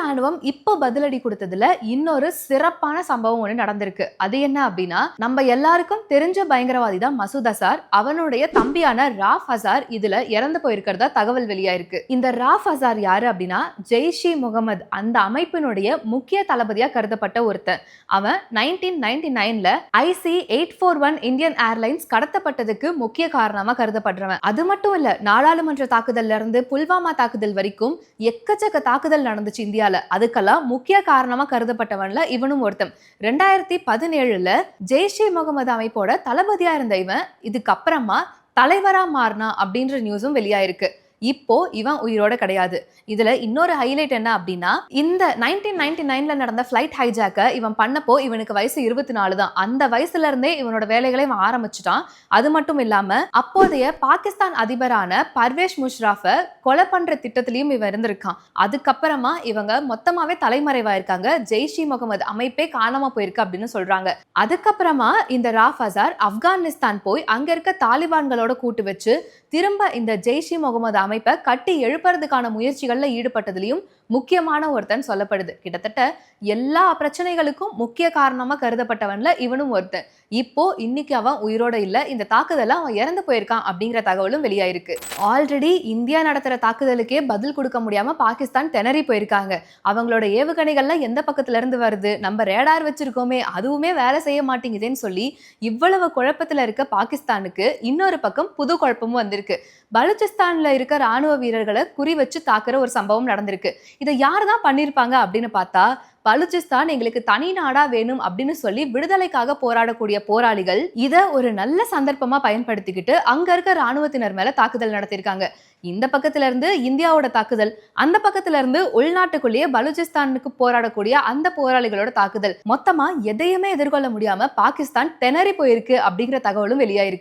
ராணுவம் இப்போ பதிலடி கொடுத்ததுல இன்னொரு சிறப்பான சம்பவம் ஒன்று நடந்திருக்கு. அது என்ன அப்படின்னா, நம்ம எல்லாருக்கும் தெரிஞ்ச பயங்கரவாதி தான் மசூத் அசார். அவனுடைய தம்பியான ராஃப் அசார் இதுல இறந்து போயிருக்கிறதா தகவல் வெளியாயிருக்கு. இந்த ராஃப் அசார் யாரு அப்படின்னா, ஜெய்ஷி முகமது அந்த அமைப்பினுடைய முக்கிய தளபதியா கருதப்பட்ட ஒருத்தர். அவன் 1999ல IC-841 இந்தியன் ஏர்லைன்ஸ் கடத்தப்பட்டதுக்கு முக்கிய காரணமா கருதப்படுறவன். அது மட்டும் இல்ல, நாடாளுமன்ற தாக்குதல்ல இருந்து புல்வாமா தாக்குதல் வரைக்கும் எக்கச்சக்க தாக்குதல் நடந்துச்சு இந்தியால. அதுக்கெல்லாம் முக்கிய காரணமா கருதப்பட்டவன்ல இவனும் ஒருத்தன். 2017ல ஜெய்ஷே முகமது அமைப்போட தளபதியா இருந்த இவன் இதுக்கப்புறமா தலைவரா மாறினா அப்படின்ற நியூஸும் வெளியாயிருக்கு. இப்போ இவன் உயிரோட கிடையாது. இதுல இன்னொரு ஹைலைட் என்ன அப்படின்னா, இந்த 1999ல நடந்த ஃபிளைட் ஹைஜாக்க இவன் பண்ணப்போ இவனுக்கு வயசு 24 தான். அந்த வயசுல இருந்தே இவனோட வேலைகளை இவன் ஆரம்பிச்சுட்டான். அது மட்டும் இல்லாம அப்போதைய பாகிஸ்தான் அதிபரான பர்வேஷ் முஷ்ராஃபை கொலை பண்ற திட்டத்திலையும் இவன் இருந்திருக்கான். அதுக்கப்புறமா இவங்க மொத்தமாவே தலைமறைவாயிருக்காங்க. ஜெய்ஷி முகமது அமைப்பே காணாம போயிருக்கு அப்படின்னு சொல்றாங்க. அதுக்கப்புறமா இந்த ராஃப் அசார் ஆப்கானிஸ்தான் போய் அங்க இருக்க தாலிபான்களோட கூட்டு வச்சு திரும்ப இந்த ஜெய்ஷி முகமது அமைப்பை கட்டி எழுப்புறதுக்கான முயற்சிகள்ல ஈடுபட்டதுலயும் முக்கியமான ஒருத்தன் சொல்லப்படுது. கிட்டத்தட்ட எல்லா பிரச்சனைகளுக்கும் முக்கிய காரணமா கருதப்பட்டவன்ல இவனும் ஒருத்தன். இப்போ இன்னைக்கு அவன் உயிரோட இல்ல. இந்த தாக்குதல அவன் இறந்து போயிருக்கான் அப்படிங்கிற தகவலும் வெளியாயிருக்கு. ஆல்ரெடி இந்தியா நடத்துற தாக்குதலுக்கே பதில் கொடுக்க முடியாம பாகிஸ்தான் திணறி போயிருக்காங்க. அவங்களோட ஏவுகணைகள்ல எந்த பக்கத்துல இருந்து வருது, நம்ம ரேடார் வச்சிருக்கோமே அதுவுமே வேலை செய்ய மாட்டேங்குதுன்னு சொல்லி இவ்வளவு குழப்பத்துல இருக்க பாகிஸ்தானுக்கு இன்னொரு பக்கம் புது குழப்பமும் வந்திருக்கு. பலுச்சிஸ்தான்ல இருக்க ராணுவ வீரர்களை குறி வச்சு தாக்குற ஒரு சம்பவம் நடந்திருக்கு. இதை யாருதான் பண்ணிருப்பாங்க அப்படின்னு பார்த்தா, பலுச்சிஸ்தான் எங்களுக்கு தனி நாடா வேணும் அப்படின்னு சொல்லி விடுதலைக்காக போராடக்கூடிய போராளிகள் இத ஒரு நல்ல சந்தர்ப்பமா பயன்படுத்திக்கிட்டு அங்க இருக்க ராணுவத்தினர் மேல தாக்குதல் நடத்திருக்காங்க. இந்த பக்கத்துல இருந்து இந்தியாவோட தாக்குதல், அந்த பக்கத்துல இருந்து உள்நாட்டுக்குள்ளேயே பலுச்சிஸ்தானுக்கு போராடக்கூடிய அந்த போராளிகளோட தாக்குதல், மொத்தமா எதையுமே எதிர்கொள்ள முடியாம பாகிஸ்தான் திணறி போயிருக்கு அப்படிங்கிற தகவலும் வெளியாயிருக்கு.